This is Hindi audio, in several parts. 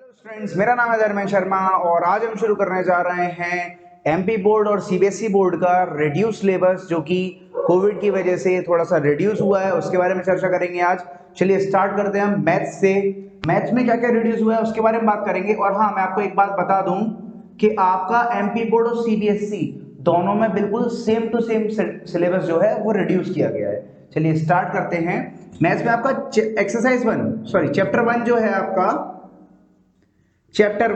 हेलो स्टूडेंट्स, मेरा नाम है धर्मेंद्र शर्मा और आज हम शुरू करने जा रहे हैं एमपी बोर्ड और सीबीएसई बोर्ड का रिड्यूस सिलेबस, जो कि कोविड की वजह से थोड़ा सा रिड्यूस हुआ है। उसके बारे में चर्चा करेंगे आज। चलिए स्टार्ट करते हैं हम मैथ्स से। मैथ्स में क्या क्या रिड्यूस हुआ है उसके बारे में बात करेंगे। और हाँ, मैं आपको एक बात बता दूं कि आपका एमपी बोर्ड और सीबीएसई दोनों में बिल्कुल सेम टू सेम सिलेबस जो है वो रिड्यूस किया गया है। चलिए स्टार्ट करते हैं। मैथ्स में आपका चैप्टर 1 जो है आपका चैप्टर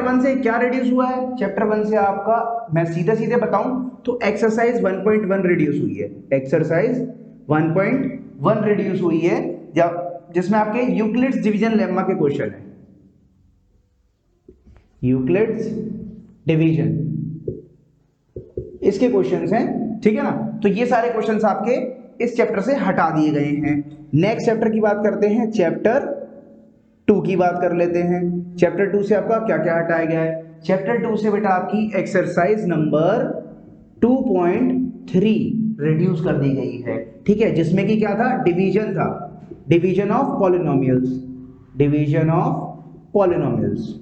वन से क्या रिड्यूस हुआ है। चैप्टर 1 से आपका मैं सीधे सीधे बताऊं तो एक्सरसाइज 1.1 रिड्यूस हुई है। एक्सरसाइज 1.1 रिड्यूस हुई है, जिसमें आपके यूक्लिड्स डिवीजन लेम्मा के क्वेश्चन है। यूक्लिड्स डिवीजन इसके क्वेश्चंस हैं, ठीक है ना। तो ये सारे क्वेश्चंस आपके इस चैप्टर से हटा दिए गए हैं। नेक्स्ट चैप्टर की बात करते हैं, चैप्टर 2 की बात कर लेते हैं। चैप्टर 2 से आपका क्या क्या हटाया गया है। चैप्टर 2 से बेटा आपकी एक्सरसाइज नंबर 2.3 रिड्यूस कर दी गई है, ठीक है। जिसमें कि क्या था, डिवीजन था, division of polynomials, division of polynomials.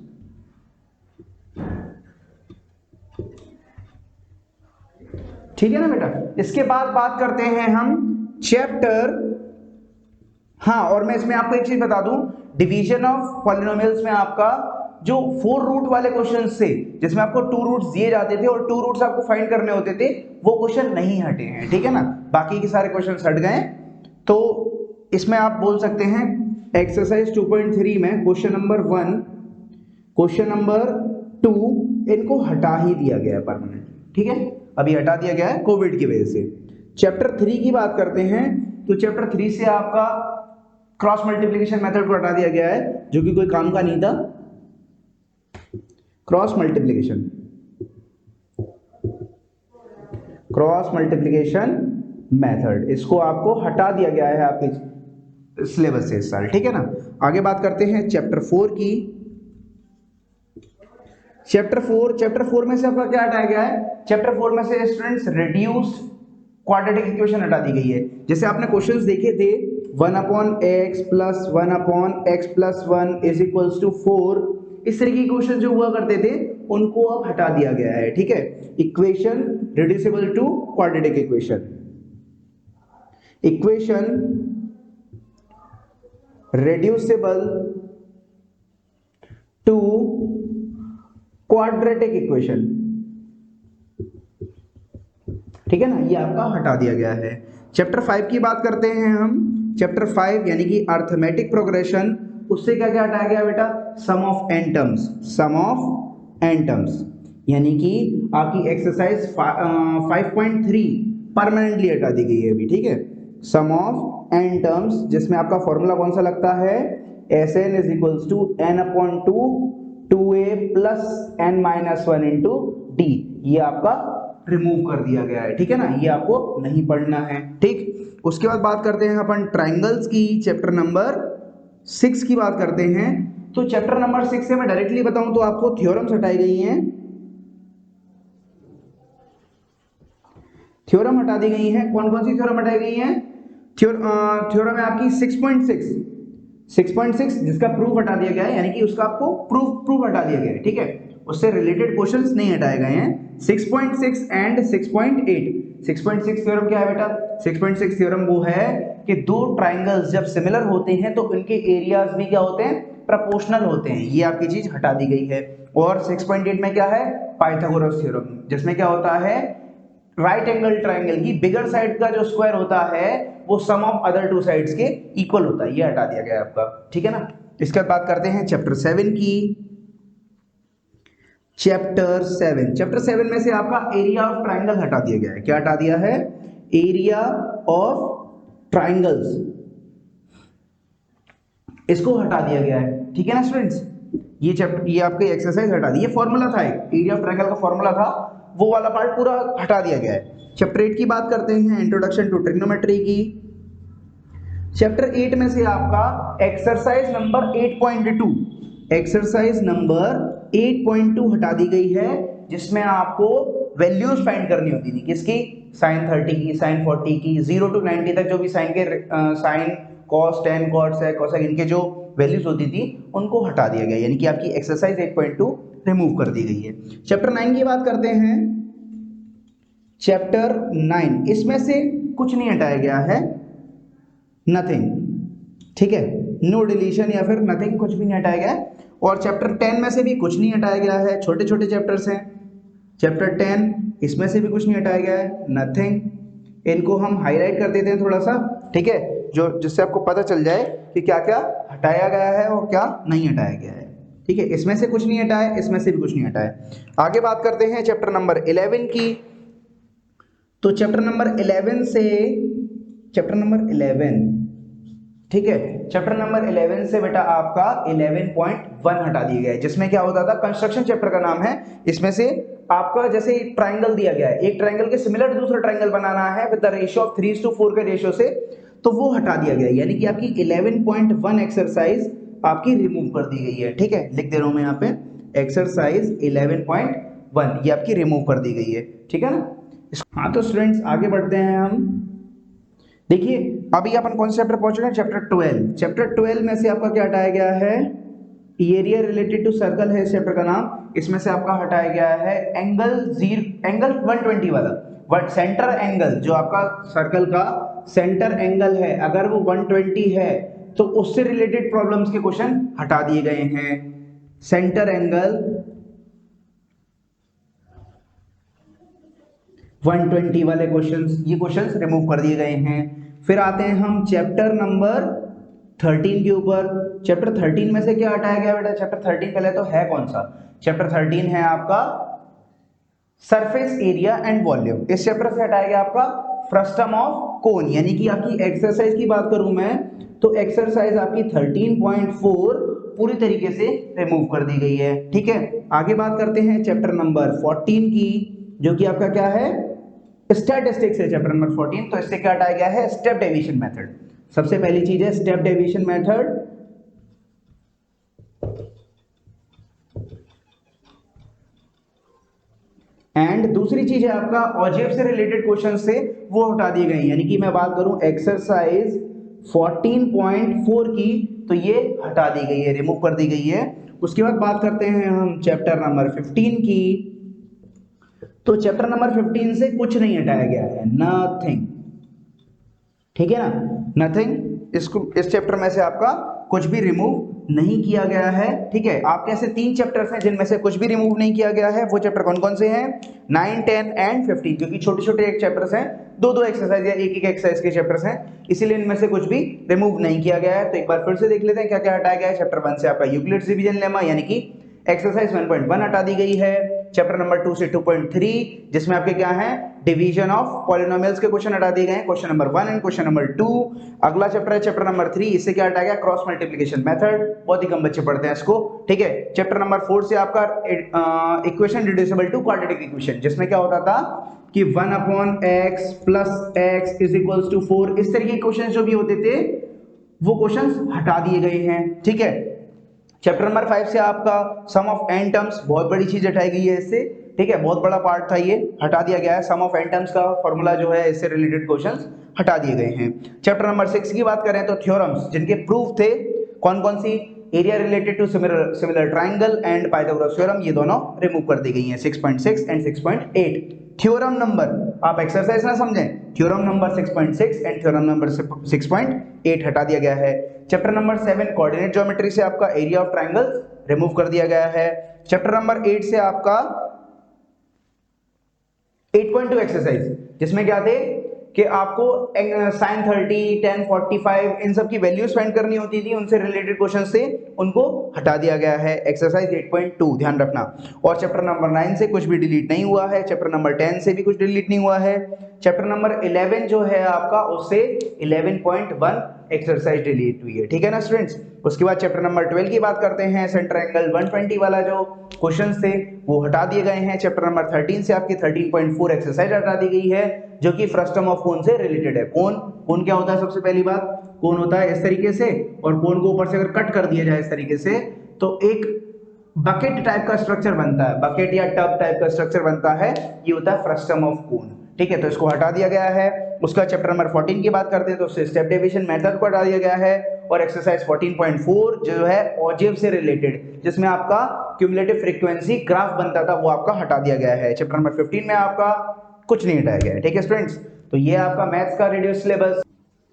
ठीक है ना बेटा। इसके बाद बात करते हैं हम चैप्टर, हाँ, और मैं इसमें आपको एक चीज बता दूं, डिवीजन ऑफ पॉलिनोमियल्स में आपका जो 4 रूट वाले क्वेश्चन थे, जिसमें आपको 2 रूट्स दिए जाते थे और 2 रूट्स आपको फाइंड करने होते थे, वो क्वेश्चन नहीं हटे हैं, ठीक है ना। बाकी के सारे क्वेश्चन हट गए। तो इसमें आप बोल सकते हैं एक्सरसाइज 2.3 में क्वेश्चन नंबर 1, क्वेश्चन नंबर 2 इनको हटा ही दिया गया है परमानेंट, ठीक है। अभी हटा दिया गया है कोविड की वजह से। चैप्टर 3 की बात करते हैं तो चैप्टर 3 से आपका क्रॉस मल्टीप्लिकेशन मेथड को हटा दिया गया है, जो कि कोई काम का नहीं था। क्रॉस मल्टीप्लिकेशन मेथड, इसको आपको हटा दिया गया है आपके सिलेबस से इस साल, ठीक है ना। आगे बात करते हैं चैप्टर 4 की। चैप्टर 4 में से आपका क्या हटाया गया है। चैप्टर 4 में से स्टूडेंट्स रिड्यूस्ड क्वाड्रेटिक इक्वेशन हटा दी गई है। जैसे आपने क्वेश्चंस देखे थे 1/x + 1/x + 1 = 4, इस तरह के क्वेश्चन जो हुआ करते थे उनको अब हटा दिया गया है, ठीक है। Equation reducible to quadratic equation, equation reducible to quadratic equation, ठीक है ना, ये आपका हटा दिया गया है। चैप्टर 5 की बात करते हैं हम। चैप्टर 5 यानी कि अर्थमेटिक प्रोग्रेशन, उससे क्या क्या हटाया गया बेटा, sum of n terms, sum of n terms, यानी कि आपकी एक्सरसाइज 5.3 परमानेंटली हटा दी गई है अभी, ठीक है। सम ऑफ एन टर्म्स, जिसमें आपका फॉर्मूला कौन सा लगता है, Sn = n/2 2a + n-1 × d, ये आपका रिमूव कर दिया गया है, ठीक है ना। ये आपको नहीं पढ़ना है, ठीक। उसके बाद बात करते हैं अपन ट्राइंगल्स की। चैप्टर नंबर 6 की बात करते हैं। तो चैप्टर नंबर 6 से मैं डायरेक्टली बताऊं तो आपको थ्योरम्स हटाई गई हैं, थ्योरम हटा दी गई हैं। कौन कौन सी थ्योरम हटाई गई हैं। थ्योरम है आपकी 6.6, जिसका प्रूफ हटा दिया गया है, यानी कि उसका आपको प्रूफ हटा दिया गया है, ठीक है। उससे रिलेटेड क्वेश्चंस नहीं हटाए गए हैं। 6.6 एंड 6.8। 6.6 थ्योरम क्या है बेटा, 6.6 थ्योरम वो है कि दो ट्राइंगल्स जब सिमिलर होते हैं तो उनके एरियाज भी क्या होते हैं, प्रोपोर्शनल होते हैं। ये आपकी चीज हटा दी गई है। और 6.8 में क्या है, पाइथागोरस थ्योरम, जिसमें क्या होता है, राइट एंगल ट्राइंगल की बिगर साइड का जो स्क्वायर होता है वो सम ऑफ अदर 2 साइड्स के इक्वल होता है। ये हटा दिया गया है आपका, ठीक है ना। इसके बाद बात करते हैं चैप्टर 7 की। चैप्टर 7 में से आपका एरिया ऑफ ट्राइंगल हटा दिया गया है। क्या हटा दिया है, एरिया ऑफ ट्राइंगल्स, इसको हटा दिया गया है, ठीक है ना स्टूडेंट्स। ये आपके एक्सरसाइज हटा दी। ये फॉर्मूला था, एक एरिया ऑफ ट्राइंगल का फॉर्मूला था, वो वाला पार्ट पूरा हटा दिया गया है। चैप्टर 8 की बात करते हैं, इंट्रोडक्शन टू ट्रिग्नोमेट्री की। चैप्टर 8 में से आपका एक्सरसाइज नंबर 8.2, एक्सरसाइज नंबर 8.2 हटा दी गई है, जिसमें आपको वैल्यूज फाइंड करनी होती थी। किसकी, sin 30 की, sin 40 की, 0 to 90 तक जो भी साइन के sign cos tan cot sec cosec इनके जो वैल्यूज होती थी उनको हटा दिया गया, यानी कि आपकी एक्सरसाइज 8.2 रिमूव कर दी गई है। चैप्टर 9 की बात करते हैं। चैप्टर 9, इसमें से कुछ नहीं हटाया गया है, नथिंग, ठीक है, नो डिलीशन या फिर नथिंग, कुछ भी नहीं हटाया गया है। और चैप्टर 10 में से भी कुछ नहीं हटाया गया है, छोटे छोटे चैप्टर्स हैं। चैप्टर 10 इसमें से भी कुछ नहीं हटाया गया है, नथिंग। इनको हम हाईलाइट कर देते हैं थोड़ा सा, ठीक है, जो जिससे आपको पता चल जाए कि क्या क्या हटाया गया है और क्या नहीं हटाया गया है, ठीक है। इसमें से कुछ नहीं हटाया, इसमें से भी कुछ नहीं हटाया। आगे बात करते हैं चैप्टर नंबर 11 की। तो चैप्टर नंबर 11 से, चैप्टर नंबर 11, ठीक है, चैप्टर नंबर 11 से बेटा आपका 11.1 हटा दिया गया है, जिसमें क्या होता था, कंस्ट्रक्शन चैप्टर का नाम है। इसमें से आपका जैसे ट्राइंगल दिया गया है, एक ट्राइंगल के सिमिलर दूसरा ट्राइंगल बनाना है विद द रेशियो ऑफ 3:4 के रेशियो से, तो वो हटा दिया गया है, यानी कि आपकी 11.1 एक्सरसाइज आपकी रिमूव कर दी गई है, ठीक है। लिख दे रहा हूं मैं यहाँ पे, एक्सरसाइज 11.1 ये आपकी रिमूव कर दी गई है, ठीक है ना। हाँ तो स्टूडेंट्स आगे बढ़ते हैं हम। देखिए अभी अपन कौन से चैप्टर पहुंच रहे हैं, चैप्टर 12। चैप्टर 12 में से आपका क्या हटाया गया है, एरिया रिलेटेड टू सर्कल है इस चैप्टर का नाम। इसमें से आपका हटाया गया है एंगल 120 वाला, सेंटर एंगल, जो आपका सर्कल का सेंटर एंगल है अगर वो 120 है तो उससे रिलेटेड प्रॉब्लम्स के क्वेश्चन हटा दिए गए हैं। सेंटर एंगल 120 वाले क्वेश्चंस, ये क्वेश्चंस रिमूव कर दिए गए हैं। फिर आते हैं हम चैप्टर नंबर 13 के ऊपर। चैप्टर 13 में से क्या हटाया गया बेटा, चैप्टर 13 पहले तो है कौन सा, चैप्टर 13 है आपका सरफेस एरिया एंड वॉल्यूम। इस चैप्टर से हटाया गया आपका फ्रस्टम ऑफ कोन, यानी कि आपकी एक्सरसाइज की बात करूं मैं तो एक्सरसाइज आपकी 13.4 पूरी तरीके से रिमूव कर दी गई है, ठीक है। आगे बात करते हैं चैप्टर नंबर 14 की, जो कि आपका क्या है, स्टैटिस्टिक्स है चैप्टर नंबर 14। तो इससे क्या हटाया गया है, स्टेप डेविएशन मेथड। सबसे पहली चीज है स्टेप डेविएशन मेथड, एंड दूसरी चीज है आपका ऑब्जेक्ट से रिलेटेड क्वेश्चन से वो हटा दिए गए, यानी कि मैं बात करूं एक्सरसाइज 14.4 की तो ये हटा दी गई है, रिमूव कर दी गई है। उसके बाद बात करते हैं हम चैप्टर नंबर 15 की। तो चैप्टर नंबर 15 से कुछ नहीं हटाया गया है, नथिंग, ठीक है ना, नथिंग। इस चैप्टर में से आपका कुछ भी रिमूव नहीं किया गया है, ठीक है। आपके ऐसे 3 चैप्टर्स हैं जिनमें से कुछ भी रिमूव नहीं किया गया है। वो चैप्टर कौन कौन से हैं, 9, 10 एंड 15, क्योंकि छोटे छोटे एक चैप्टर्स हैं, दो एक्सरसाइज या एक एक्सरसाइज के चैप्टर्स हैं, इसीलिए इनमें से कुछ भी रिमूव नहीं किया गया है। तो एक बार फिर से देख लेते हैं क्या क्या हटाया गया है। चैप्टर 1 से आपका यूक्लिड्स डिवीजन लेमा यानी कि एक्सरसाइज 1.1 हटा दी गई है। चैप्टर नंबर 2 से 2.3 जिसमें आपके क्या है, डिवीजन ऑफ पॉलिनोमियल्स के क्वेश्चन हटा दिए गए हैं, question number 1 and question number 2। अगला चैप्टर है चैप्टर नंबर 3, इससे क्या हटाया गया, क्रॉस मल्टीप्लिकेशन मेथड, बहुत ही कम बच्चे पढ़ते हैं इसको, ठीक है। चैप्टर नंबर 4 से आपका equation reducible to quadratic equation, जिसमें क्या होता था कि 1/x + x = 4, इस तरीके के क्वेश्चन जो भी होते थे वो क्वेश्चंस हटा दिए गए हैं, ठीक है। चैप्टर नंबर 5 से आपका सम ऑफ n टर्म्स, बहुत बड़ी चीज हटाई गई है इससे, ठीक है, बहुत बड़ा पार्ट था ये, हटा दिया गया है। सम ऑफ n टर्म्स का फॉर्मूला जो है इससे रिलेटेड क्वेश्चंस हटा दिए गए हैं। चैप्टर नंबर 6 की बात करें तो थ्योरम्स, जिनके प्रूफ थे कौन कौन सी, area related to similar triangle and Pythagoras theorem, ये दोनों रिमूव कर दी गई हैं, 6.6 एंड 6.8। थ्योरम नंबर, आप एक्सरसाइज ना समझें, theorem number 6.6 and theorem number 6.8 हटा दिया गया है। चैप्टर नंबर 7 कोऑर्डिनेट ज्योमेट्री से आपका एरिया ऑफ ट्राइंगल्स रिमूव कर दिया गया है। चैप्टर नंबर 8 से आपका 8.2 एक्सरसाइज, जिसमें क्या थे कि आपको sin 30, tan 45 इन सब की वैल्यूज फाइंड करनी होती थी, उनसे रिलेटेड क्वेश्चन से उनको हटा दिया गया है, एक्सरसाइज 8.2 ध्यान रखना। और चैप्टर नंबर 9 से कुछ भी डिलीट नहीं हुआ है, चैप्टर नंबर 10 से भी कुछ डिलीट नहीं हुआ है। चैप्टर नंबर 11 जो है आपका, उससे 11.1 एक्सरसाइज डिलीट हुई है, ठीक है ना स्टूडेंट्स। उसके बाद चैप्टर नंबर 12 की बात करते हैं, सेंटर एंगल 120 वाला जो क्वेश्चंस थे वो हटा दिए गए हैं। चैप्टर नंबर 13 से आपकी 13.4 एक्सरसाइज हटा दी गई है, जो कि फ्रस्टम ऑफ कोन से रिलेटेड है। कोन क्या होता है, सबसे पहली बात, कोन होता है इस तरीके से, और कोन को ऊपर से अगर कट कर दिया जाए इस तरीके से तो एक बकेट टाइप का स्ट्रक्चर बनता है, बकेट या टब टाइप का स्ट्रक्चर बनता है, ये होता है फ्रस्टम ऑफ कोन, ठीक है। तो इसको हटा दिया गया है। उसका चैप्टर नंबर 14 की बात करते हैं तो उससे स्टेप डेविएशन मेथड को हटा दिया गया है। और एक्सरसाइज 14.4 जो है ऑजिव से रिलेटेड, जिसमें आपका क्यूमुलेटिव फ्रीक्वेंसी ग्राफ बनता था, वो आपका हटा दिया गया है। चैप्टर नंबर 15 में आपका कुछ नहीं हटाया गया है। ठीक है स्टूडेंट्स, तो ये आपका मैथ्स का रिड्यूस सिलेबस।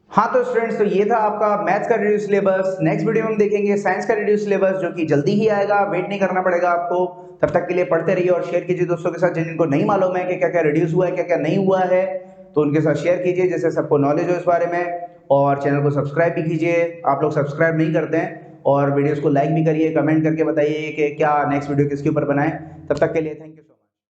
हाँ तो स्टूडेंट्स, तो ये था आपका मैथ्स का रिड्यूस सिलेबस। नेक्स्ट वीडियो में हम देखेंगे साइंस का रिड्यूस सिलेबस, जो कि जल्दी ही आएगा, वेट नहीं करना पड़ेगा आपको। तब तक के लिए पढ़ते रहिए और शेयर कीजिए दोस्तों के साथ, जिनको नहीं मालूम है कि क्या क्या रिड्यूस हुआ है, क्या क्या नहीं हुआ है, तो उनके साथ शेयर कीजिए जिससे सबको नॉलेज हो इस बारे में। और चैनल को सब्सक्राइब भी कीजिए, आप लोग सब्सक्राइब नहीं करते हैं। और वीडियोस को लाइक भी करिए, कमेंट करके बताइए कि क्या नेक्स्ट वीडियो किसके ऊपर बनाएं। तब तक के लिए थैंक यू।